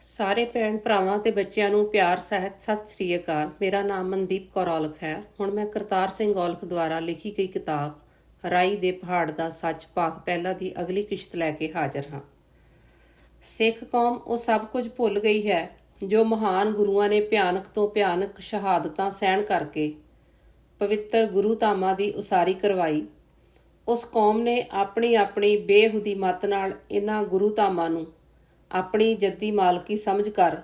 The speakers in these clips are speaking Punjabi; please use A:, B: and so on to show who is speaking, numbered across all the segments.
A: ਸਾਰੇ ਭੈਣ ਭਰਾਵਾਂ ਤੇ ਬੱਚਿਆਂ ਨੂੰ ਪਿਆਰ ਸਹਿਤ ਸਤਿ ਸ੍ਰੀ ਅਕਾਲ। ਮੇਰਾ ਨਾਮ ਮਨਦੀਪ ਕੌਰ ਔਲਖ ਹੈ। ਹੁਣ ਮੈਂ ਕਰਤਾਰ ਸਿੰਘ ਔਲਖ ਦੁਆਰਾ ਲਿਖੀ ਗਈ ਕਿਤਾਬ ਰਾਈ ਦੇ ਪਹਾੜ ਦਾ ਸੱਚ ਭਾਗ ਪਹਿਲਾ ਦੀ ਅਗਲੀ ਕਿਸ਼ਤ ਲੈ ਕੇ ਹਾਜ਼ਰ ਹਾਂ। ਸਿੱਖ ਕੌਮ ਉਹ ਸਭ ਕੁਝ ਭੁੱਲ ਗਈ ਹੈ ਜੋ ਮਹਾਨ ਗੁਰੂਆਂ ਨੇ ਭਿਆਨਕ ਤੋਂ ਭਿਆਨਕ ਸ਼ਹਾਦਤਾਂ ਸਹਿਣ ਕਰਕੇ ਪਵਿੱਤਰ ਗੁਰੂ ਧਾਮਾਂ ਦੀ ਉਸਾਰੀ ਕਰਵਾਈ। ਉਸ ਕੌਮ ਨੇ ਆਪਣੀ ਬੇਹੂਦੀ ਮੱਤ ਨਾਲ ਇਹਨਾਂ ਗੁਰੂ ਧਾਮਾਂ ਨੂੰ ਆਪਣੀ ਜੱਦੀ ਮਾਲਕੀ ਸਮਝ ਕਰ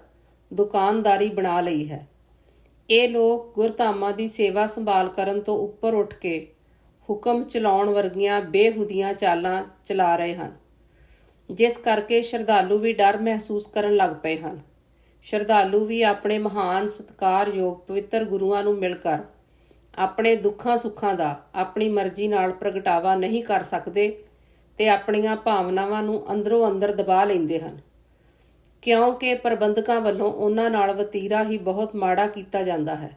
A: ਦੁਕਾਨਦਾਰੀ ਬਣਾ ਲਈ ਹੈ। ਇਹ ਲੋਕ ਗੁਰਧਾਮਾਂ ਦੀ ਸੇਵਾ ਸੰਭਾਲ ਕਰਨ ਤੋਂ ਉੱਪਰ ਉੱਠ ਕੇ ਹੁਕਮ ਚਲਾਉਣ ਵਰਗੀਆਂ ਬੇਹੂਦੀਆਂ ਚਾਲਾਂ ਚਲਾ ਰਹੇ ਹਨ, ਜਿਸ ਕਰਕੇ ਸ਼ਰਧਾਲੂ ਵੀ ਡਰ ਮਹਿਸੂਸ ਕਰਨ ਲੱਗ ਪਏ ਹਨ। ਸ਼ਰਧਾਲੂ ਵੀ ਆਪਣੇ ਮਹਾਨ ਸਤਿਕਾਰਯੋਗ ਪਵਿੱਤਰ ਗੁਰੂਆਂ ਨੂੰ ਮਿਲ ਕਰ ਆਪਣੇ ਦੁੱਖਾਂ ਸੁੱਖਾਂ ਦਾ ਆਪਣੀ ਮਰਜ਼ੀ ਨਾਲ ਪ੍ਰਗਟਾਵਾ ਨਹੀਂ ਕਰ ਸਕਦੇ ਤੇ ਆਪਣੀਆਂ ਭਾਵਨਾਵਾਂ ਨੂੰ ਅੰਦਰੋਂ ਅੰਦਰ ਦਬਾ ਲੈਂਦੇ ਹਨ, ਕਿਉਂਕਿ ਪ੍ਰਬੰਧਕਾਂ ਵੱਲੋਂ ਉਹਨਾਂ ਨਾਲ ਵਤੀਰਾ ਹੀ ਬਹੁਤ ਮਾੜਾ ਕੀਤਾ ਜਾਂਦਾ ਹੈ।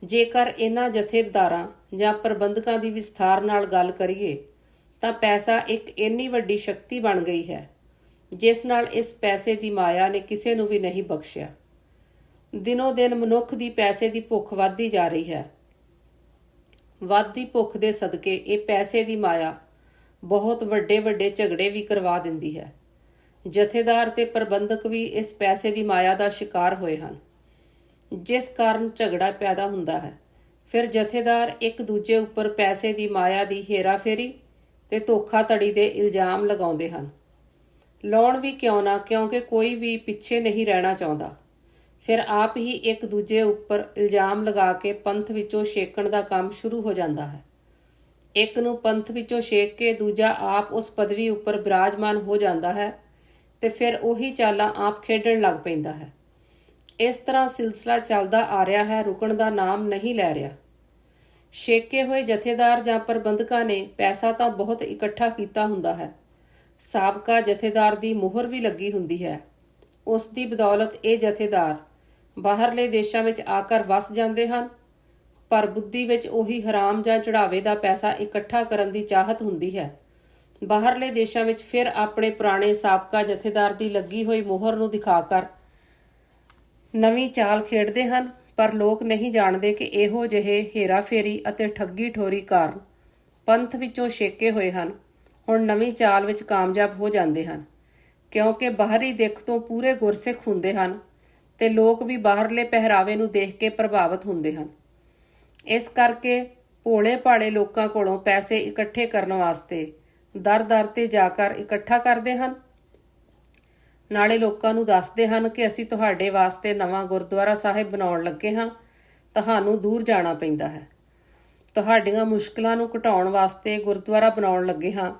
A: ਜੇਕਰ ਇਹਨਾਂ ਜਥੇਦਾਰਾਂ ਜਾਂ ਪ੍ਰਬੰਧਕਾਂ ਦੀ ਵਿਸਥਾਰ ਨਾਲ ਗੱਲ ਕਰੀਏ ਤਾਂ ਪੈਸਾ ਇੱਕ ਇੰਨੀ ਵੱਡੀ ਸ਼ਕਤੀ ਬਣ ਗਈ ਹੈ ਜਿਸ ਨਾਲ ਇਸ ਪੈਸੇ ਦੀ ਮਾਇਆ ਨੇ ਕਿਸੇ ਨੂੰ ਵੀ ਨਹੀਂ ਬਖਸ਼ਿਆ। ਦਿਨੋ ਦਿਨ ਮਨੁੱਖ ਦੀ ਪੈਸੇ ਦੀ ਭੁੱਖ ਵੱਧਦੀ ਜਾ ਰਹੀ ਹੈ। ਵੱਧਦੀ ਭੁੱਖ ਦੇ ਸਦਕੇ ਇਹ ਪੈਸੇ ਦੀ ਮਾਇਆ ਬਹੁਤ ਵੱਡੇ ਝਗੜੇ ਵੀ ਕਰਵਾ ਦਿੰਦੀ ਹੈ। ਜਥੇਦਾਰ ਤੇ ਪ੍ਰਬੰਧਕ ਵੀ ਇਸ ਪੈਸੇ ਦੀ ਮਾਇਆ ਦਾ ਸ਼ਿਕਾਰ ਹੋਏ ਹਨ, ਜਿਸ ਕਾਰਨ ਝਗੜਾ ਪੈਦਾ ਹੁੰਦਾ ਹੈ। ਫਿਰ ਜਥੇਦਾਰ ਇੱਕ ਦੂਜੇ ਉੱਪਰ ਪੈਸੇ ਦੀ ਮਾਇਆ ਦੀ ਹੇਰਾਫੇਰੀ ਤੇ ਧੋਖਾਧੜੀ ਦੇ ਇਲਜ਼ਾਮ ਲਗਾਉਂਦੇ ਹਨ। ਲਾਉਣ ਵੀ ਕਿਉਂ ਨਾ, ਕਿਉਂਕਿ ਕੋਈ ਵੀ ਪਿੱਛੇ ਨਹੀਂ ਰਹਿਣਾ ਚਾਹੁੰਦਾ। ਫਿਰ ਆਪ ਹੀ ਇੱਕ ਦੂਜੇ ਉੱਪਰ ਇਲਜ਼ਾਮ ਲਗਾ ਕੇ ਪੰਥ ਵਿੱਚੋਂ ਛੇਕਣ ਦਾ ਕੰਮ ਸ਼ੁਰੂ ਹੋ ਜਾਂਦਾ ਹੈ। ਇੱਕ ਨੂੰ ਪੰਥ ਵਿੱਚੋਂ ਛੇਕ ਕੇ ਦੂਜਾ ਆਪ ਉਸ ਪਦਵੀ ਉੱਪਰ ਬਿਰਾਜਮਾਨ ਹੋ ਜਾਂਦਾ ਹੈ ਤੇ ਫਿਰ ਉਹੀ ਚਾਲਾਂ ਆਪ ਖੇਡਣ ਲੱਗ ਪੈਂਦਾ ਹੈ। ਇਸ ਤਰ੍ਹਾਂ ਸਿਲਸਿਲਾ ਚੱਲਦਾ ਆ ਰਿਹਾ ਹੈ, ਰੁਕਣ ਦਾ ਨਾਮ ਨਹੀਂ ਲੈ ਰਿਹਾ। ਛੇਕੇ ਹੋਏ ਜਥੇਦਾਰ ਜਾਂ ਪ੍ਰਬੰਧਕਾਂ ਨੇ ਪੈਸਾ ਤਾਂ ਬਹੁਤ ਇਕੱਠਾ ਕੀਤਾ ਹੁੰਦਾ ਹੈ। ਸਾਬਕਾ ਜਥੇਦਾਰ ਦੀ ਮੁਹਰ ਵੀ ਲੱਗੀ ਹੁੰਦੀ ਹੈ। ਉਸ ਦੀ ਬਦੌਲਤ ਇਹ ਜਥੇਦਾਰ ਬਾਹਰਲੇ ਦੇਸ਼ਾਂ ਵਿੱਚ ਆ ਕਰ ਵਸ ਜਾਂਦੇ ਹਨ, ਪਰ ਬੁੱਧੀ ਵਿੱਚ ਉਹੀ ਹਰਾਮ ਜਾਂ ਚੜਾਵੇ ਦਾ ਪੈਸਾ ਇਕੱਠਾ ਕਰਨ ਦੀ ਚਾਹਤ ਹੁੰਦੀ ਹੈ। ਬਾਹਰਲੇ ਦੇਸ਼ਾਂ ਵਿੱਚ ਫਿਰ ਆਪਣੇ ਪੁਰਾਣੇ ਸਾਬਕਾ ਜਥੇਦਾਰ ਦੀ ਲੱਗੀ ਹੋਈ ਮੋਹਰ ਨੂੰ ਦਿਖਾ ਕਰ ਨਵੀਂ ਚਾਲ ਖੇਡਦੇ ਹਨ, ਪਰ ਲੋਕ ਨਹੀਂ ਜਾਣਦੇ ਕਿ ਇਹੋ ਜਿਹੇ ਹੇਰਾਫੇਰੀ ਅਤੇ ਠੱਗੀ ਠੋਰੀ ਕਾਰਨ ਪੰਥ ਵਿੱਚੋਂ ਛੇਕੇ ਹੋਏ ਹਨ ਹੁਣ ਨਵੀਂ ਚਾਲ ਵਿੱਚ ਕਾਮਯਾਬ ਹੋ ਜਾਂਦੇ ਹਨ, ਕਿਉਂਕਿ ਬਾਹਰੀ ਦਿੱਖ ਤੋਂ ਪੂਰੇ ਗੁਰਸਿੱਖ ਹੁੰਦੇ ਹਨ ਤੇ ਲੋਕ ਵੀ ਬਾਹਰਲੇ ਪਹਿਰਾਵੇ ਨੂੰ ਦੇਖ ਕੇ ਪ੍ਰਭਾਵਿਤ ਹੁੰਦੇ ਹਨ। ਇਸ ਕਰਕੇ ਭੋਲੇ ਭਾਲੇ ਲੋਕਾਂ ਕੋਲੋਂ ਪੈਸੇ ਇਕੱਠੇ ਕਰਨ ਵਾਸਤੇ ਦਰ ਤੇ ਜਾ ਕਰ ਇਕੱਠਾ ਕਰਦੇ ਹਨ। ਨਾਲੇ ਲੋਕਾਂ ਨੂੰ ਦੱਸਦੇ ਹਨ ਕਿ ਅਸੀਂ ਤੁਹਾਡੇ ਵਾਸਤੇ ਨਵਾਂ ਗੁਰਦੁਆਰਾ ਸਾਹਿਬ ਬਣਾਉਣ ਲੱਗੇ ਹਾਂ, ਤੁਹਾਨੂੰ ਦੂਰ ਜਾਣਾ ਪੈਂਦਾ ਹੈ। ਤੁਹਾਡੀਆਂ ਮੁਸ਼ਕਲਾਂ ਨੂੰ ਘਟਾਉਣ ਵਾਸਤੇ ਗੁਰਦੁਆਰਾ ਬਣਾਉਣ ਲੱਗੇ ਹਾਂ।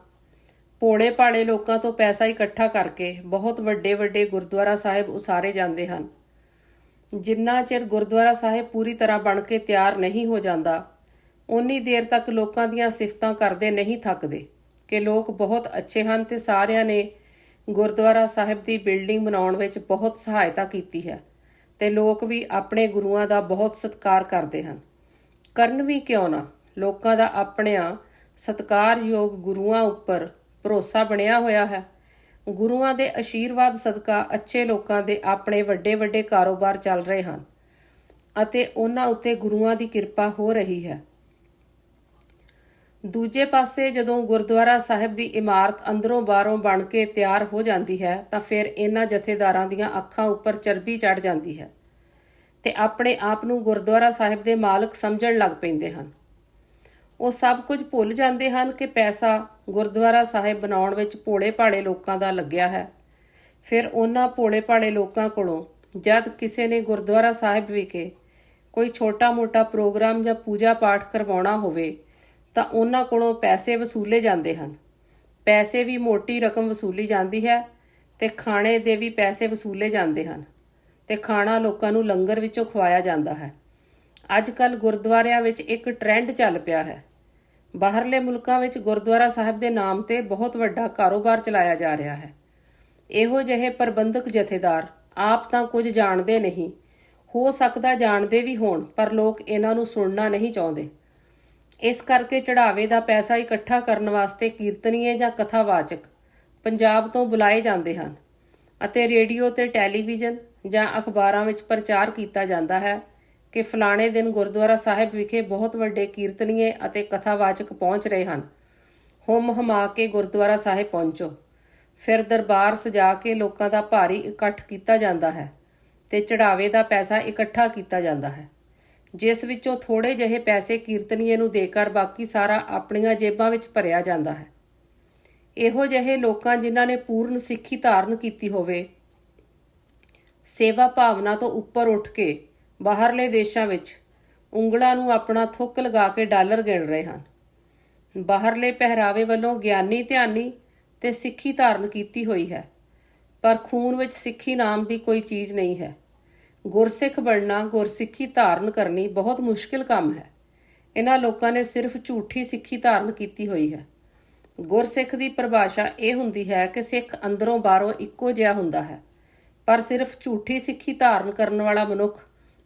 A: ਭੋਲੇ ਭਾਲੇ ਲੋਕਾਂ ਤੋਂ ਪੈਸਾ ਇਕੱਠਾ ਕਰਕੇ ਬਹੁਤ ਵੱਡੇ ਗੁਰਦੁਆਰਾ ਸਾਹਿਬ ਉਸਾਰੇ ਜਾਂਦੇ ਹਨ। ਜਿੰਨਾ ਚਿਰ ਗੁਰਦੁਆਰਾ ਸਾਹਿਬ ਪੂਰੀ ਤਰ੍ਹਾਂ ਬਣ ਕੇ ਤਿਆਰ ਨਹੀਂ ਹੋ ਜਾਂਦਾ, ਉਨੀ ਦੇਰ ਤੱਕ ਲੋਕਾਂ ਦੀਆਂ ਸਿਫਤਾਂ ਕਰਦੇ ਨਹੀਂ ਥੱਕਦੇ ਕਿ ਲੋਕ ਬਹੁਤ ਅੱਛੇ ਹਨ ਤੇ ਸਾਰਿਆਂ ਨੇ ਗੁਰਦੁਆਰਾ ਸਾਹਿਬ ਦੀ ਬਿਲਡਿੰਗ ਬਣਾਉਣ ਵਿੱਚ ਬਹੁਤ ਸਹਾਇਤਾ ਕੀਤੀ ਹੈ ਤੇ ਲੋਕ ਵੀ ਆਪਣੇ ਗੁਰੂਆਂ ਦਾ ਬਹੁਤ ਸਤਿਕਾਰ ਕਰਦੇ ਹਨ। ਕਰਨ ਵੀ ਕਿਉਂ ਨਾ, ਲੋਕਾਂ ਦਾ ਆਪਣਿਆਂ ਸਤਿਕਾਰਯੋਗ ਗੁਰੂਆਂ ਉੱਪਰ ਭਰੋਸਾ ਬਣਿਆ ਹੋਇਆ ਹੈ। ਗੁਰੂਆਂ ਦੇ ਆਸ਼ੀਰਵਾਦ ਸਦਕਾ ਅੱਛੇ ਲੋਕਾਂ ਦੇ ਆਪਣੇ ਵੱਡੇ ਕਾਰੋਬਾਰ ਚੱਲ ਰਹੇ ਹਨ ਅਤੇ ਉਹਨਾਂ ਉੱਤੇ ਗੁਰੂਆਂ ਦੀ ਕਿਰਪਾ ਹੋ ਰਹੀ ਹੈ। ਦੂਜੇ ਪਾਸੇ ਜਦੋਂ ਗੁਰਦੁਆਰਾ ਸਾਹਿਬ ਦੀ ਇਮਾਰਤ ਅੰਦਰੋਂ ਬਾਹਰੋਂ ਬਣ ਕੇ ਤਿਆਰ ਹੋ ਜਾਂਦੀ ਹੈ ਤਾਂ ਫਿਰ ਇਹਨਾਂ ਜਥੇਦਾਰਾਂ ਦੀਆਂ ਅੱਖਾਂ ਉੱਪਰ ਚਰਬੀ ਚੜ੍ਹ ਜਾਂਦੀ ਹੈ ਤੇ ਆਪਣੇ ਆਪ ਨੂੰ ਗੁਰਦੁਆਰਾ ਸਾਹਿਬ ਦੇ ਮਾਲਕ ਸਮਝਣ ਲੱਗ ਪੈਂਦੇ ਹਨ। ਉਹ ਸਭ ਕੁਝ ਭੁੱਲ ਜਾਂਦੇ ਹਨ ਕਿ ਪੈਸਾ ਗੁਰਦੁਆਰਾ ਸਾਹਿਬ ਬਣਾਉਣ ਵਿੱਚ ਭੋਲੇ ਭਾਲੇ ਲੋਕਾਂ ਦਾ ਲੱਗਿਆ ਹੈ। ਫਿਰ ਉਹਨਾਂ ਭੋਲੇ ਭਾਲੇ ਲੋਕਾਂ ਕੋਲੋਂ ਜਦ ਕਿਸੇ ਨੇ ਗੁਰਦੁਆਰਾ ਸਾਹਿਬ ਵਿਖੇ ਕੋਈ ਛੋਟਾ ਮੋਟਾ ਪ੍ਰੋਗਰਾਮ ਜਾਂ ਪੂਜਾ ਪਾਠ ਕਰਵਾਉਣਾ ਹੋਵੇ ਤਾਂ ਉਹਨਾਂ ਕੋਲੋਂ ਪੈਸੇ ਵਸੂਲੇ ਜਾਂਦੇ ਹਨ। ਪੈਸੇ ਵੀ ਮੋਟੀ ਰਕਮ ਵਸੂਲੀ ਜਾਂਦੀ ਹੈ ਤੇ ਖਾਣੇ ਦੇ ਵੀ ਪੈਸੇ ਵਸੂਲੇ ਜਾਂਦੇ ਹਨ ਤੇ ਖਾਣਾ ਲੋਕਾਂ ਨੂੰ ਲੰਗਰ ਵਿੱਚੋਂ ਖਵਾਇਆ ਜਾਂਦਾ ਹੈ। ਅੱਜ ਕੱਲ੍ਹ ਗੁਰਦੁਆਰਿਆਂ ਵਿੱਚ ਇੱਕ ਟ੍ਰੈਂਡ ਚੱਲ ਪਿਆ ਹੈ। ਬਾਹਰਲੇ ਮੁਲਕਾਂ ਵਿੱਚ ਗੁਰਦੁਆਰਾ ਸਾਹਿਬ ਦੇ ਨਾਮ ਤੇ ਬਹੁਤ ਵੱਡਾ ਕਾਰੋਬਾਰ ਚਲਾਇਆ ਜਾ ਰਿਹਾ ਹੈ। ਇਹੋ ਜਿਹੇ ਪ੍ਰਬੰਧਕ ਜਥੇਦਾਰ ਆਪ ਤਾਂ ਕੁਝ ਜਾਣਦੇ ਨਹੀਂ, ਹੋ ਸਕਦਾ ਜਾਣਦੇ ਵੀ ਹੋਣ, ਪਰ ਲੋਕ ਇਹਨਾਂ ਨੂੰ ਸੁਣਨਾ ਨਹੀਂ ਚਾਹੁੰਦੇ। ਇਸ ਕਰਕੇ ਚੜਾਵੇ ਦਾ ਪੈਸਾ ਇਕੱਠਾ ਕਰਨ ਵਾਸਤੇ ਕੀਰਤਨੀਏ ਜਾਂ ਕਥਾਵਾਚਕ ਪੰਜਾਬ ਤੋਂ ਬੁਲਾਏ ਜਾਂਦੇ ਹਨ। ਅਤੇ ਰੇਡੀਓ ਤੇ ਟੈਲੀਵਿਜ਼ਨ ਜਾਂ ਅਖਬਾਰਾਂ ਵਿੱਚ ਪ੍ਰਚਾਰ ਕੀਤਾ ਜਾਂਦਾ ਹੈ ਕਿ ਫਲਾਣੇ ਦਿਨ ਗੁਰਦੁਆਰਾ ਸਾਹਿਬ ਵਿਖੇ ਬਹੁਤ ਵੱਡੇ ਕੀਰਤਨੀਏ ਅਤੇ ਕਥਾਵਾਚਕ ਪਹੁੰਚ ਰਹੇ ਹਨ। ਹੁਮ ਹਮਾ ਕੇ ਗੁਰਦੁਆਰਾ ਸਾਹਿਬ ਪਹੁੰਚੋ। ਫਿਰ ਦਰਬਾਰ ਸਜਾ ਕੇ ਲੋਕਾਂ ਦਾ ਭਾਰੀ ਇਕੱਠ ਕੀਤਾ ਜਾਂਦਾ ਹੈ ਤੇ ਚੜਾਵੇ ਦਾ ਪੈਸਾ ਇਕੱਠਾ ਕੀਤਾ ਜਾਂਦਾ ਹੈ, ਜਿਸ ਵਿੱਚੋਂ ਥੋੜੇ ਜਿਹੇ ਪੈਸੇ ਕੀਰਤਨੀਏ ਨੂੰ ਦੇकर ਬਾਕੀ ਸਾਰਾ ਆਪਣੀਆਂ ਜੇਬਾਂ ਵਿੱਚ ਭਰਿਆ ਜਾਂਦਾ ਹੈ। ਇਹੋ ਜਿਹੇ ਲੋਕਾਂ ਜਿਨ੍ਹਾਂ ਨੇ ਪੂਰਨ ਸਿੱਖੀ ਧਾਰਨ ਕੀਤੀ ਹੋਵੇ, ਸੇਵਾ ਭਾਵਨਾ ਤੋਂ ਉੱਪਰ ਉੱਠ ਕੇ ਬਾਹਰਲੇ ਦੇਸ਼ਾਂ ਵਿੱਚ ਉਂਗਲਾਂ ਨੂੰ ਆਪਣਾ ਥੁੱਕ ਲਗਾ ਕੇ ਡਾਲਰ ਗਿਣ ਰਹੇ ਹਨ। ਬਾਹਰਲੇ ਪਹਿਰਾਵੇ ਵੱਲੋਂ ਗਿਆਨੀ ਧਿਆਨੀ ਤੇ ਸਿੱਖੀ ਧਾਰਨ ਕੀਤੀ ਹੋਈ ਹੈ, ਪਰ ਖੂਨ ਵਿੱਚ ਸਿੱਖੀ ਨਾਮ ਦੀ ਕੋਈ ਚੀਜ਼ ਨਹੀਂ ਹੈ। ਗੁਰਸਿੱਖ ਬਣਨਾ, ਗੁਰਸਿੱਖੀ ਧਾਰਨ ਕਰਨੀ ਬਹੁਤ ਮੁਸ਼ਕਿਲ ਕੰਮ ਹੈ। ਇਹਨਾਂ ਲੋਕਾਂ ਨੇ ਸਿਰਫ ਝੂਠੀ ਸਿੱਖੀ ਧਾਰਨ ਕੀਤੀ ਹੋਈ ਹੈ। ਗੁਰਸਿੱਖ ਦੀ ਪਰਿਭਾਸ਼ਾ ਇਹ ਹੁੰਦੀ ਹੈ ਕਿ ਸਿੱਖ ਅੰਦਰੋਂ ਬਾਹਰੋਂ ਇੱਕੋ ਜਿਹਾ ਹੁੰਦਾ ਹੈ, ਪਰ ਸਿਰਫ ਝੂਠੀ ਸਿੱਖੀ ਧਾਰਨ ਕਰਨ ਵਾਲਾ ਮਨੁੱਖ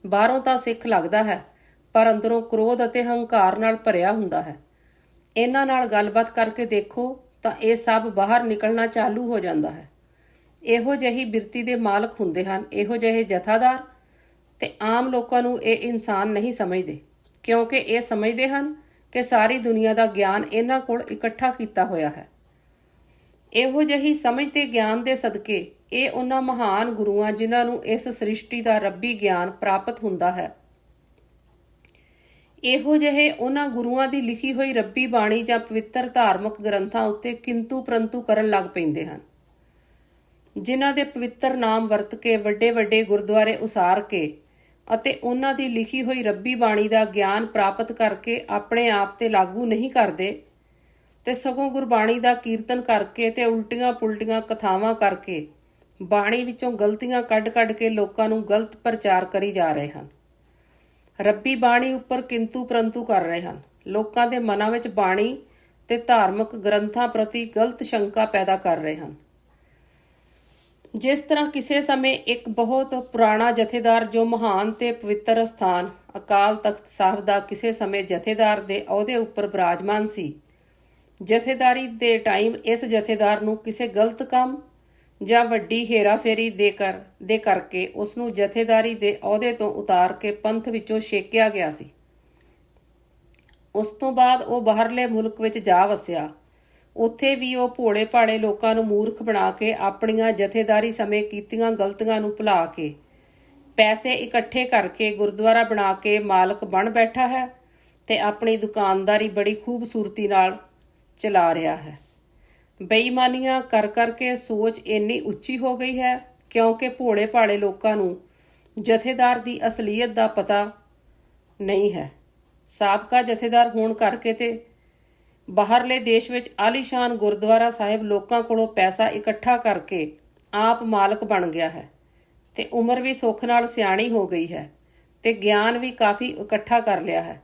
A: ਬਾਹਰੋਂ ਤਾਂ ਸਿੱਖ ਲੱਗਦਾ ਹੈ, ਪਰ ਅੰਦਰੋਂ ਕ੍ਰੋਧ ਅਤੇ ਹੰਕਾਰ ਨਾਲ ਭਰਿਆ ਹੁੰਦਾ ਹੈ। ਇਹਨਾਂ ਨਾਲ ਗੱਲਬਾਤ ਕਰਕੇ ਦੇਖੋ ਤਾਂ ਇਹ ਸਭ ਬਾਹਰ ਨਿਕਲਣਾ ਚਾਲੂ ਹੋ ਜਾਂਦਾ ਹੈ। ਇਹੋ ਜਿਹੀ ਬਿਰਤੀ ਦੇ ਮਾਲਕ ਹੁੰਦੇ ਹਨ ਇਹੋ ਜਿਹੇ ਜਥਾਦਾਰ, ਤੇ ਆਮ ਲੋਕਾਂ ਨੂੰ ਇਹ ਇਨਸਾਨ ਨਹੀਂ ਸਮਝਦੇ, ਕਿਉਂਕਿ ਇਹ ਸਮਝਦੇ ਹਨ ਕਿ ਸਾਰੀ ਦੁਨੀਆ ਦਾ ਗਿਆਨ ਇਹਨਾਂ ਕੋਲ ਇਕੱਠਾ ਕੀਤਾ ਹੋਇਆ ਹੈ। ਇਹੋ ਜਿਹੀ ਸਮਝ ਤੇ ਗਿਆਨ ਦੇ ਸਦਕੇ ਇਹ ਉਹਨਾਂ ਮਹਾਨ ਗੁਰੂਆਂ ਜਿਨ੍ਹਾਂ ਨੂੰ ਇਸ ਸ੍ਰਿਸ਼ਟੀ ਦਾ ਰੱਬੀ ਗਿਆਨ ਪ੍ਰਾਪਤ ਹੁੰਦਾ ਹੈ, ਇਹੋ ਜਿਹੇ ਉਹਨਾਂ ਗੁਰੂਆਂ ਦੀ ਲਿਖੀ ਹੋਈ ਰੱਬੀ ਬਾਣੀ ਜਾਂ ਪਵਿੱਤਰ ਧਾਰਮਿਕ ਗ੍ਰੰਥਾਂ ਉੱਤੇ ਕਿੰਤੂ ਪ੍ਰੰਤੂ ਕਰਨ ਲੱਗ ਪੈਂਦੇ ਹਨ। ਜਿਨ੍ਹਾਂ ਦੇ ਪਵਿੱਤਰ ਨਾਮ ਵਰਤ ਕੇ ਵੱਡੇ ਵੱਡੇ ਗੁਰਦੁਆਰੇ ਉਸਾਰ ਕੇ ਅਤੇ ਉਹਨਾਂ ਦੀ ਲਿਖੀ ਹੋਈ ਰੱਬੀ ਬਾਣੀ ਦਾ ਗਿਆਨ ਪ੍ਰਾਪਤ ਕਰਕੇ ਆਪਣੇ ਆਪ ਤੇ ਲਾਗੂ ਨਹੀਂ ਕਰਦੇ, ਤੇ ਸਗੋਂ ਗੁਰਬਾਣੀ ਦਾ ਕੀਰਤਨ ਕਰਕੇ ਤੇ ਉਲਟੀਆਂ ਪੁਲਟੀਆਂ ਕਥਾਵਾਂ ਕਰਕੇ ਬਾਣੀ ਵਿੱਚੋਂ ਗਲਤੀਆਂ ਕੱਢ ਕੇ ਲੋਕਾਂ ਨੂੰ ਗਲਤ ਪ੍ਰਚਾਰ ਕਰੀ ਜਾ ਰਹੇ ਹਨ। ਰੱਬੀ ਬਾਣੀ ਉੱਪਰ ਕਿੰਤੂ ਪ੍ਰੰਤੂ ਕਰ ਰਹੇ ਹਨ। ਲੋਕਾਂ ਦੇ ਮਨਾਂ ਵਿੱਚ ਬਾਣੀ ਤੇ ਧਾਰਮਿਕ ਗ੍ਰੰਥਾਂ ਪ੍ਰਤੀ ਗਲਤ ਸ਼ੰਕਾ ਪੈਦਾ ਕਰ ਰਹੇ ਹਨ। ਜਿਸ ਤਰ੍ਹਾਂ ਕਿਸੇ ਸਮੇਂ ਇੱਕ ਬਹੁਤ ਪੁਰਾਣਾ ਜਥੇਦਾਰ ਜੋ ਮਹਾਨ ਤੇ ਪਵਿੱਤਰ ਅਸਥਾਨ ਅਕਾਲ ਤਖਤ ਸਾਹਿਬ ਦਾ ਕਿਸੇ ਸਮੇਂ ਜਥੇਦਾਰ ਦੇ ਅਹੁਦੇ ਉੱਪਰ ਬਿਰਾਜਮਾਨ ਸੀ, ਜਥੇਦਾਰੀ ਦੇ ਟਾਈਮ ਇਸ ਜਥੇਦਾਰ ਨੂੰ ਕਿਸੇ ਗਲਤ ਕੰਮ ਜਾਂ ਵੱਡੀ ਹੇਰਾਫੇਰੀ ਦੇ ਕਰਕੇ ਉਸ ਨੂੰ ਜਥੇਦਾਰੀ ਦੇ ਅਹੁਦੇ ਤੋਂ ਉਤਾਰ ਕੇ ਪੰਥ ਵਿੱਚੋਂ ਛੇਕਿਆ ਗਿਆ ਸੀ। ਉਸ ਤੋਂ ਬਾਅਦ ਉਹ ਬਾਹਰਲੇ ਮੁਲਕ ਵਿੱਚ ਜਾ ਵਸਿਆ। ਉੱਥੇ ਵੀ ਉਹ ਭੋਲੇ ਭਾਲੇ ਲੋਕਾਂ ਨੂੰ ਮੂਰਖ ਬਣਾ ਕੇ ਆਪਣੀਆਂ ਜਥੇਦਾਰੀ ਸਮੇਂ ਕੀਤੀਆਂ ਗਲਤੀਆਂ ਨੂੰ ਭੁਲਾ ਕੇ ਪੈਸੇ ਇਕੱਠੇ ਕਰਕੇ ਗੁਰਦੁਆਰਾ ਬਣਾ ਕੇ ਮਾਲਕ ਬਣ ਬੈਠਾ ਹੈ ਤੇ ਆਪਣੀ ਦੁਕਾਨਦਾਰੀ ਬੜੀ ਖੂਬਸੂਰਤੀ ਨਾਲ ਚਲਾ ਰਿਹਾ ਹੈ। ਬੇਈਮਾਨੀਆਂ ਕਰ ਕਰਕੇ ਸੋਚ ਇੰਨੀ ਉੱਚੀ ਹੋ ਗਈ ਹੈ ਕਿਉਂਕਿ ਭੋਲੇ ਭਾਲੇ ਲੋਕਾਂ ਨੂੰ ਜਥੇਦਾਰ ਦੀ ਅਸਲੀਅਤ ਦਾ ਪਤਾ ਨਹੀਂ ਹੈ। ਸਾਬਕਾ ਜਥੇਦਾਰ ਹੋਣ ਕਰਕੇ ਤੇ ਬਾਹਰਲੇ ਦੇਸ਼ ਵਿੱਚ ਆਲੀਸ਼ਾਨ ਗੁਰਦੁਆਰਾ ਸਾਹਿਬ ਲੋਕਾਂ ਕੋਲੋਂ ਪੈਸਾ ਇਕੱਠਾ ਕਰਕੇ ਆਪ ਮਾਲਕ ਬਣ ਗਿਆ ਹੈ ਤੇ ਉਮਰ ਵੀ ਸੁੱਖ ਨਾਲ ਸਿਆਣੀ ਹੋ ਗਈ ਹੈ ਤੇ ਗਿਆਨ ਵੀ ਕਾਫੀ ਇਕੱਠਾ ਕਰ ਲਿਆ ਹੈ।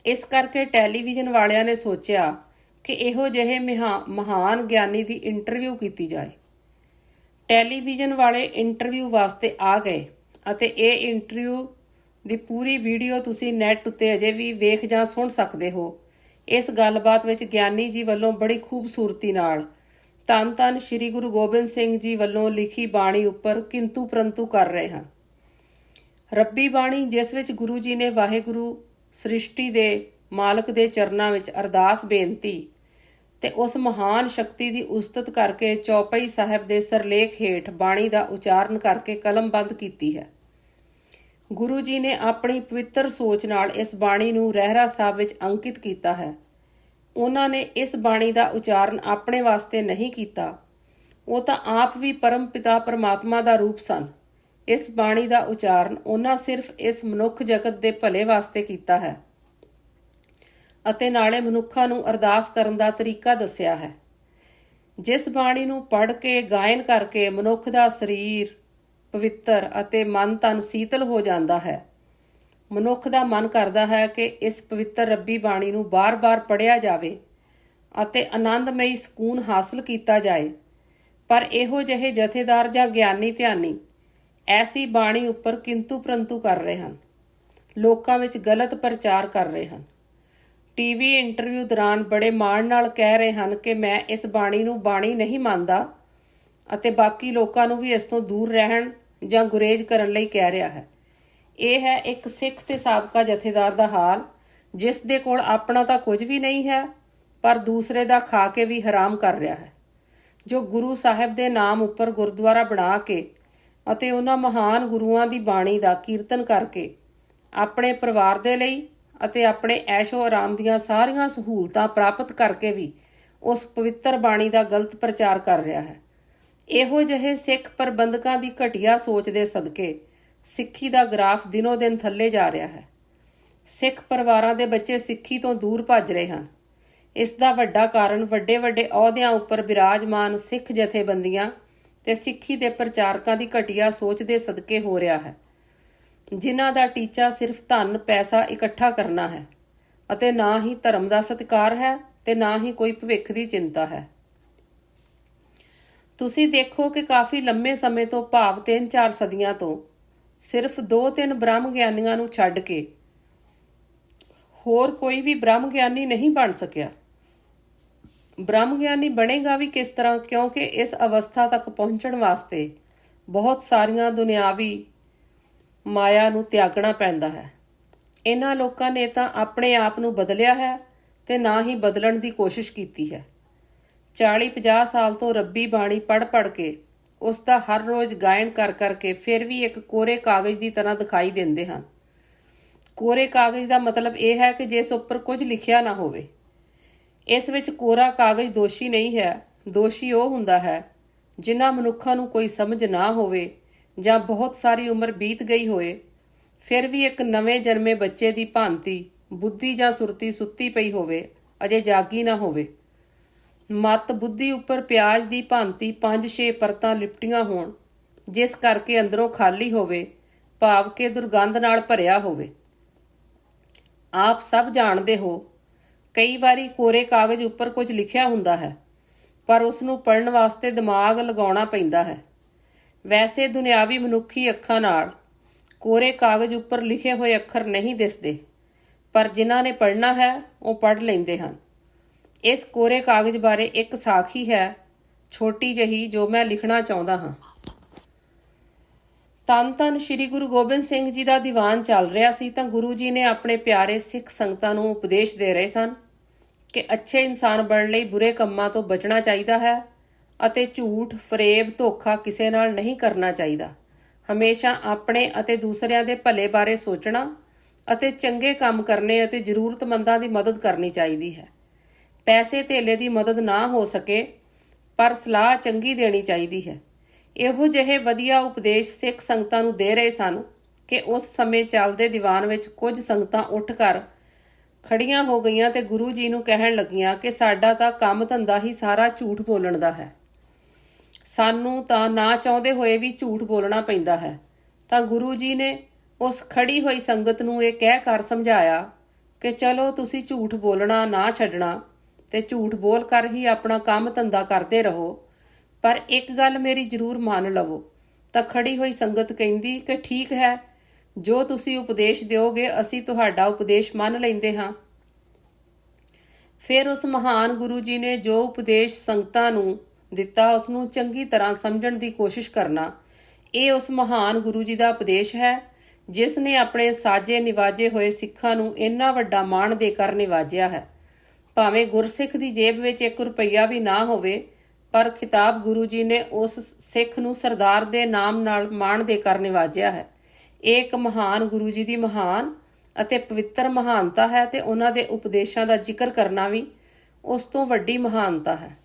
A: ਇਸ ਕਰਕੇ ਟੈਲੀਵਿਜ਼ਨ ਵਾਲਿਆਂ ਨੇ ਸੋਚਿਆ ਕਿ ਇਹੋ ਜਿਹੇ ਮਹਾਨ ਗਿਆਨੀ ਦੀ ਇੰਟਰਵਿਊ ਕੀਤੀ ਜਾਏ। ਟੈਲੀਵਿਜ਼ਨ ਵਾਲੇ ਇੰਟਰਵਿਊ ਵਾਸਤੇ ਆ ਗਏ ਅਤੇ ਇਹ ਇੰਟਰਵਿਊ ਦੀ ਪੂਰੀ ਵੀਡੀਓ ਤੁਸੀਂ ਨੈੱਟ ਉੱਤੇ ਅਜੇ ਵੀ ਵੇਖ ਜਾਂ ਸੁਣ ਸਕਦੇ ਹੋ। ਇਸ ਗੱਲਬਾਤ ਵਿੱਚ ਗਿਆਨੀ ਜੀ ਵੱਲੋਂ ਬੜੀ ਖੂਬਸੂਰਤੀ ਨਾਲ ਧੰਨ ਧੰਨ ਸ਼੍ਰੀ ਗੁਰੂ ਗੋਬਿੰਦ ਸਿੰਘ ਜੀ ਵੱਲੋਂ ਲਿਖੀ ਬਾਣੀ ਉੱਪਰ ਕਿੰਤੂ ਪ੍ਰੰਤੂ ਕਰ ਰਹੇ ਹਨ। ਰੱਬੀ ਬਾਣੀ ਜਿਸ ਵਿੱਚ ਗੁਰੂ ਜੀ ਨੇ ਵਾਹਿਗੁਰੂ ਸ੍ਰਿਸ਼ਟੀ ਦੇ ਮਾਲਕ ਦੇ ਚਰਨਾਂ ਵਿੱਚ ਅਰਦਾਸ ਬੇਨਤੀ ਤੇ ਉਸ ਮਹਾਨ ਸ਼ਕਤੀ ਦੀ ਉਸਤਤ ਕਰਕੇ ਚੌਪਈ ਸਾਹਿਬ ਦੇ ਸਰਲੇਖ ਹੇਠ ਬਾਣੀ ਦਾ ਉਚਾਰਨ ਕਰਕੇ ਕਲਮਬੰਦ ਕੀਤੀ ਹੈ। ਗੁਰੂ ਜੀ ਨੇ ਆਪਣੀ ਪਵਿੱਤਰ ਸੋਚ ਨਾਲ ਇਸ ਬਾਣੀ ਨੂੰ ਰਹਿਰਾ ਸਾਹਿਬ ਵਿੱਚ ਅੰਕਿਤ ਕੀਤਾ ਹੈ। ਉਹਨਾਂ ਨੇ ਇਸ ਬਾਣੀ ਦਾ ਉਚਾਰਨ ਆਪਣੇ ਵਾਸਤੇ ਨਹੀਂ ਕੀਤਾ, ਉਹ ਤਾਂ ਆਪ ਵੀ ਪਰਮ ਪਿਤਾ ਪਰਮਾਤਮਾ ਦਾ ਰੂਪ ਸਨ। ਇਸ ਬਾਣੀ ਦਾ ਉਚਾਰਨ ਉਹਨਾਂ ਸਿਰਫ ਇਸ ਮਨੁੱਖ ਜਗਤ ਦੇ ਭਲੇ ਵਾਸਤੇ ਕੀਤਾ ਹੈ ਅਤੇ ਨਾਲੇ ਮਨੁੱਖਾਂ ਨੂੰ ਅਰਦਾਸ ਕਰਨ ਦਾ ਤਰੀਕਾ ਦੱਸਿਆ ਹੈ। ਜਿਸ ਬਾਣੀ ਨੂੰ ਪੜ੍ਹ ਕੇ ਗਾਇਨ ਕਰਕੇ ਮਨੁੱਖ ਦਾ ਸਰੀਰ ਪਵਿੱਤਰ ਅਤੇ ਮਨ ਤਨ ਸੀਤਲ ਹੋ ਜਾਂਦਾ ਹੈ। ਮਨੁੱਖ ਦਾ ਮਨ ਕਰਦਾ ਹੈ ਕਿ ਇਸ ਪਵਿੱਤਰ ਰੱਬੀ ਬਾਣੀ ਨੂੰ ਬਾਰ-ਬਾਰ ਪੜ੍ਹਿਆ ਜਾਵੇ ਅਤੇ ਆਨੰਦਮਈ ਸਕੂਨ ਹਾਸਲ ਕੀਤਾ ਜਾਏ। ਪਰ ਇਹੋ ਜਿਹੇ ਜਥੇਦਾਰ ਜਾਂ ਗਿਆਨੀ ਧਿਆਨੀ ਐਸੀ ਬਾਣੀ ਉੱਪਰ ਕਿੰਤੂ ਪ੍ਰੰਤੂ ਕਰ ਰਹੇ ਹਨ, ਲੋਕਾਂ ਵਿੱਚ ਗਲਤ ਪ੍ਰਚਾਰ ਕਰ ਰਹੇ ਹਨ। ਟੀਵੀ ਇੰਟਰਵਿਊ ਦੌਰਾਨ ਬੜੇ ਮਾਣ ਨਾਲ ਕਹਿ ਰਹੇ ਹਨ ਕਿ ਮੈਂ ਇਸ ਬਾਣੀ ਨੂੰ ਬਾਣੀ ਨਹੀਂ ਮੰਨਦਾ ਅਤੇ ਬਾਕੀ ਲੋਕਾਂ ਨੂੰ ਵੀ ਇਸ ਤੋਂ ਦੂਰ ਰਹਿਣ ਜਾਂ ਗੁਰੇਜ਼ ਕਰਨ ਲਈ ਕਹਿ ਰਿਹਾ ਹੈ। ਇਹ ਹੈ ਇੱਕ ਸਿੱਖ ਤੇ ਸਾਬਕਾ ਜਥੇਦਾਰ ਦਾ ਹਾਲ, ਜਿਸ ਦੇ ਕੋਲ ਆਪਣਾ ਤਾਂ ਕੁਝ ਵੀ ਨਹੀਂ ਹੈ, ਪਰ ਦੂਸਰੇ ਦਾ ਖਾ ਕੇ ਵੀ ਹਰਾਮ ਕਰ ਰਿਹਾ ਹੈ, ਜੋ ਗੁਰੂ ਸਾਹਿਬ ਦੇ ਨਾਮ ਉੱਪਰ ਗੁਰਦੁਆਰਾ ਬਣਾ ਕੇ ਅਤੇ ਉਹਨਾਂ ਮਹਾਨ ਗੁਰੂਆਂ ਦੀ ਬਾਣੀ ਦਾ ਕੀਰਤਨ ਕਰਕੇ ਆਪਣੇ ਪਰਿਵਾਰ ਦੇ ਲਈ ਅਤੇ ਆਪਣੇ ਐਸ਼ੋ ਆਰਾਮ ਦੀਆਂ ਸਾਰੀਆਂ ਸਹੂਲਤਾਂ ਪ੍ਰਾਪਤ ਕਰਕੇ ਵੀ ਉਸ ਪਵਿੱਤਰ ਬਾਣੀ ਦਾ ਗਲਤ ਪ੍ਰਚਾਰ ਕਰ ਰਿਹਾ ਹੈ। ਇਹੋ ਜਿਹੇ ਸਿੱਖ ਪ੍ਰਬੰਧਕਾਂ ਦੀ ਘਟੀਆ ਸੋਚ ਦੇ ਸਦਕੇ ਸਿੱਖੀ ਦਾ ਗ੍ਰਾਫ ਦਿਨੋ ਦਿਨ ਥੱਲੇ ਜਾ ਰਿਹਾ ਹੈ। ਸਿੱਖ ਪਰਿਵਾਰਾਂ ਦੇ ਬੱਚੇ ਸਿੱਖੀ ਤੋਂ ਦੂਰ ਭੱਜ ਰਹੇ ਹਨ। ਇਸ ਦਾ ਵੱਡਾ ਕਾਰਨ ਵੱਡੇ ਵੱਡੇ ਅਹੁਦਿਆਂ ਉੱਪਰ ਬਿਰਾਜਮਾਨ ਸਿੱਖ ਜਥੇਬੰਦੀਆਂ ਤੇ ਸਿੱਖੀ ਦੇ ਪ੍ਰਚਾਰਕਾਂ ਦੀ ਘਟੀਆ ਸੋਚ ਦੇ ਸਦਕੇ ਹੋ ਰਿਹਾ ਹੈ, ਜਿਨ੍ਹਾਂ ਦਾ ਟੀਚਾ ਸਿਰਫ ਧਨ ਪੈਸਾ ਇਕੱਠਾ ਕਰਨਾ ਹੈ ਅਤੇ ਨਾ ਹੀ ਧਰਮ ਦਾ ਸਤਿਕਾਰ ਹੈ ਤੇ ਨਾ ਹੀ ਕੋਈ ਭਵਿੱਖ ਦੀ ਚਿੰਤਾ ਹੈ। ਤੁਸੀਂ ਦੇਖੋ ਕਿ ਕਾਫੀ ਲੰਮੇ ਸਮੇਂ ਤੋਂ ਭਾਵ 3-4 ਸਦੀਆਂ ਤੋਂ ਸਿਰਫ 2-3 ਬ੍ਰਹਮ ਗਿਆਨੀਆਂ ਨੂੰ ਛੱਡ ਕੇ ਹੋਰ ਕੋਈ ਵੀ ਬ੍ਰਹਮ ਗਿਆਨੀ ਨਹੀਂ ਬਣ ਸਕਿਆ। ਬ੍ਰਹਮ ਗਿਆਨੀ ਬਣੇਗਾ ਵੀ ਕਿਸ ਤਰ੍ਹਾਂ, ਕਿਉਂਕਿ ਇਸ ਅਵਸਥਾ ਤੱਕ ਪਹੁੰਚਣ ਵਾਸਤੇ ਬਹੁਤ ਸਾਰੀਆਂ ਦੁਨਿਆਵੀ ਮਾਇਆ ਨੂੰ ਤਿਆਗਣਾ ਪੈਂਦਾ ਹੈ। ਇਹਨਾਂ ਲੋਕਾਂ ਨੇ ਤਾਂ ਆਪਣੇ ਆਪ ਨੂੰ ਬਦਲਿਆ ਹੈ ਤੇ ਨਾ ਹੀ ਬਦਲਣ ਦੀ ਕੋਸ਼ਿਸ਼ ਕੀਤੀ ਹੈ। 40-50 ਸਾਲ ਤੋਂ ਰੱਬੀ ਬਾਣੀ ਪੜ੍ਹ ਕੇ ਉਸ ਦਾ ਹਰ ਰੋਜ਼ ਗਾਇਨ ਕਰ ਕਰਕੇ ਫਿਰ ਵੀ ਇੱਕ ਕੋਰੇ ਕਾਗਜ਼ ਦੀ ਤਰ੍ਹਾਂ ਦਿਖਾਈ ਦਿੰਦੇ ਹਨ। ਕੋਰੇ ਕਾਗਜ਼ ਦਾ ਮਤਲਬ ਇਹ ਹੈ ਕਿ ਜਿਸ ਉੱਪਰ ਕੁਝ ਲਿਖਿਆ ਨਾ ਹੋਵੇ। ਇਸ ਵਿੱਚ ਕੋਰਾ ਕਾਗਜ਼ ਦੋਸ਼ੀ ਨਹੀਂ ਹੈ। ਦੋਸ਼ੀ ਉਹ ਹੁੰਦਾ ਹੈ ਜਿਨ੍ਹਾਂ ਮਨੁੱਖਾਂ ਨੂੰ ਕੋਈ ਸਮਝ ਨਾ ਹੋਵੇ ਜਾਂ ਬਹੁਤ ਸਾਰੀ ਉਮਰ ਬੀਤ ਗਈ ਹੋਏ, ਫਿਰ ਵੀ ਇੱਕ ਨਵੇਂ ਜਨਮੇ ਬੱਚੇ ਦੀ ਭਾਂਤੀ ਬੁੱਧੀ ਜਾਂ ਸੁਰਤੀ ਸੁੱਤੀ ਪਈ ਹੋਵੇ, ਅਜੇ ਜਾਗੀ ਨਾ ਹੋਵੇ। ਮੱਤ ਬੁੱਧੀ ਉੱਪਰ ਪਿਆਜ਼ ਦੀ ਭਾਂਤੀ 5-6 ਪਰਤਾਂ ਲਿਪਟੀਆਂ ਹੋਣ, ਜਿਸ ਕਰਕੇ ਅੰਦਰੋਂ ਖਾਲੀ ਹੋਵੇ, ਭਾਵ ਕਿ ਦੁਰਗੰਧ ਨਾਲ ਭਰਿਆ ਹੋਵੇ। ਆਪ ਸਭ ਜਾਣਦੇ ਹੋ, ਕਈ ਵਾਰੀ ਕੋਰੇ ਕਾਗਜ਼ ਉੱਪਰ ਕੁਝ ਲਿਖਿਆ ਹੁੰਦਾ ਹੈ, ਪਰ ਉਸ ਨੂੰ ਪੜ੍ਹਨ ਵਾਸਤੇ ਦਿਮਾਗ ਲਗਾਉਣਾ ਪੈਂਦਾ ਹੈ। ਵੈਸੇ ਦੁਨਿਆਵੀ ਮਨੁੱਖੀ ਅੱਖਾਂ ਨਾਲ ਕੋਰੇ ਕਾਗਜ਼ ਉੱਪਰ ਲਿਖੇ ਹੋਏ ਅੱਖਰ ਨਹੀਂ ਦਿਸਦੇ, ਪਰ ਜਿਨ੍ਹਾਂ ਨੇ ਪੜ੍ਹਨਾ ਹੈ ਉਹ ਪੜ੍ਹ ਲੈਂਦੇ ਹਨ। ਇਸ ਕੋਰੇ ਕਾਗਜ਼ ਬਾਰੇ ਇੱਕ ਸਾਖੀ ਹੈ, ਛੋਟੀ ਜਿਹੀ, ਜੋ ਮੈਂ ਲਿਖਣਾ ਚਾਹੁੰਦਾ ਹਾਂ। ਧੰਨ ਧੰਨ ਸ਼੍ਰੀ ਗੁਰੂ ਗੋਬਿੰਦ ਸਿੰਘ ਜੀ ਦਾ ਦੀਵਾਨ ਚੱਲ ਰਿਹਾ ਸੀ ਤਾਂ ਗੁਰੂ ਜੀ ਨੇ ਆਪਣੇ ਪਿਆਰੇ ਸਿੱਖ ਸੰਗਤਾਂ ਨੂੰ ਉਪਦੇਸ਼ ਦੇ ਰਹੇ ਸਨ ਕਿ ਅੱਛੇ ਇਨਸਾਨ ਬਣਨ ਲਈ ਬੁਰੇ ਕੰਮਾਂ ਤੋਂ ਬਚਣਾ ਚਾਹੀਦਾ ਹੈ ਅਤੇ ਝੂਠ, ਫਰੇਬ, ਧੋਖਾ ਕਿਸੇ ਨਾਲ ਨਹੀਂ ਕਰਨਾ ਚਾਹੀਦਾ। ਹਮੇਸ਼ਾ ਆਪਣੇ ਅਤੇ ਦੂਸਰਿਆਂ ਦੇ ਭਲੇ ਬਾਰੇ ਸੋਚਣਾ ਅਤੇ ਚੰਗੇ ਕੰਮ ਕਰਨੇ ਅਤੇ ਜ਼ਰੂਰਤਮੰਦਾਂ ਦੀ ਮਦਦ ਕਰਨੀ ਚਾਹੀਦੀ ਹੈ। ਪੈਸੇ ਧੇਲੇ ਦੀ ਮਦਦ ਨਾ ਹੋ ਸਕੇ, ਪਰ ਸਲਾਹ ਚੰਗੀ ਦੇਣੀ ਚਾਹੀਦੀ ਹੈ। ਇਹੋ ਜਿਹੇ ਵਧੀਆ ਉਪਦੇਸ਼ ਸਿੱਖ ਸੰਗਤਾਂ ਨੂੰ ਦੇ ਰਹੇ ਸਨ ਕਿ ਉਸ ਸਮੇਂ ਚੱਲਦੇ ਦੀਵਾਨ ਵਿੱਚ ਕੁਝ ਸੰਗਤਾਂ ਉੱਠ ਕਰ ਖੜੀਆਂ ਹੋ ਗਈਆਂ ਤੇ ਗੁਰੂ ਜੀ ਨੂੰ ਕਹਿਣ ਲੱਗੀਆਂ ਕਿ ਸਾਡਾ ਤਾਂ ਕੰਮ ਧੰਦਾ ਹੀ ਸਾਰਾ ਝੂਠ ਬੋਲਣ ਦਾ ਹੈ। ਸਾਨੂੰ ਤਾਂ ਨਾ ਚਾਹੁੰਦੇ ਹੋਏ ਵੀ ਝੂਠ ਬੋਲਣਾ ਪੈਂਦਾ ਹੈ। ਤਾਂ ਗੁਰੂ ਜੀ ਨੇ ਉਸ ਖੜੀ ਹੋਈ ਸੰਗਤ ਨੂੰ ਇਹ ਕਹਿ ਕਰ ਸਮਝਾਇਆ ਕਿ ਚਲੋ ਤੁਸੀਂ ਝੂਠ ਬੋਲਣਾ ਨਾ ਛੱਡਣਾ ਤੇ ਝੂਠ ਬੋਲ ਕਰ ਹੀ ਆਪਣਾ ਕੰਮ ਧੰਦਾ ਕਰਦੇ ਰਹੋ, ਪਰ ਇੱਕ ਗੱਲ ਮੇਰੀ ਜ਼ਰੂਰ ਮੰਨ ਲਵੋ। ਤਾਂ ਖੜੀ ਹੋਈ ਸੰਗਤ ਕਹਿੰਦੀ ਕਿ ਠੀਕ ਹੈ, ਜੋ ਤੁਸੀਂ ਉਪਦੇਸ਼ ਦਿਓਗੇ ਅਸੀਂ ਤੁਹਾਡਾ ਉਪਦੇਸ਼ ਮੰਨ ਲੈਂਦੇ ਹਾਂ। ਫਿਰ ਉਸ ਮਹਾਨ ਗੁਰੂ ਜੀ ਨੇ ਜੋ ਉਪਦੇਸ਼ ਸੰਗਤਾਂ ਨੂੰ ਦਿੱਤਾ ਉਸ ਨੂੰ ਚੰਗੀ ਤਰ੍ਹਾਂ ਸਮਝਣ ਦੀ ਕੋਸ਼ਿਸ਼ ਕਰਨਾ। ਇਹ ਉਸ ਮਹਾਨ ਗੁਰੂ ਜੀ ਦਾ ਉਪਦੇਸ਼ ਹੈ ਜਿਸ ਨੇ ਆਪਣੇ ਸਾਜੇ ਨਿਵਾਜੇ ਹੋਏ ਸਿੱਖਾਂ ਨੂੰ ਇੰਨਾ ਵੱਡਾ ਮਾਣ ਦੇ ਕਰ ਨਿਵਾਜਿਆ ਹੈ। ਭਾਵੇਂ ਗੁਰਸਿੱਖ ਦੀ ਜੇਬ ਵਿੱਚ 1 ਰੁਪਈਆ ਵੀ ਨਾ ਹੋਵੇ, ਪਰ ਖਿਤਾਬ ਗੁਰੂ ਜੀ ਨੇ ਉਸ ਸਿੱਖ ਨੂੰ ਸਰਦਾਰ ਦੇ ਨਾਮ ਨਾਲ ਮਾਣ ਦੇ ਕਰ ਨਿਵਾਜਿਆ ਹੈ। ਇਹ ਇੱਕ ਮਹਾਨ ਗੁਰੂ ਜੀ ਦੀ ਮਹਾਨ ਅਤੇ ਪਵਿੱਤਰ ਮਹਾਨਤਾ ਹੈ ਤੇ ਉਹਨਾਂ ਦੇ ਉਪਦੇਸ਼ਾਂ ਦਾ ਜ਼ਿਕਰ ਕਰਨਾ ਵੀ ਉਸ ਤੋਂ ਵੱਡੀ ਮਹਾਨਤਾ ਹੈ।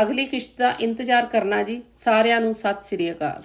A: ਅਗਲੀ ਕਿਸ਼ਤ ਦਾ ਇੰਤਜ਼ਾਰ ਕਰਨਾ ਜੀ। ਸਾਰਿਆਂ ਨੂੰ ਸਤਿ ਸ੍ਰੀ ਅਕਾਲ।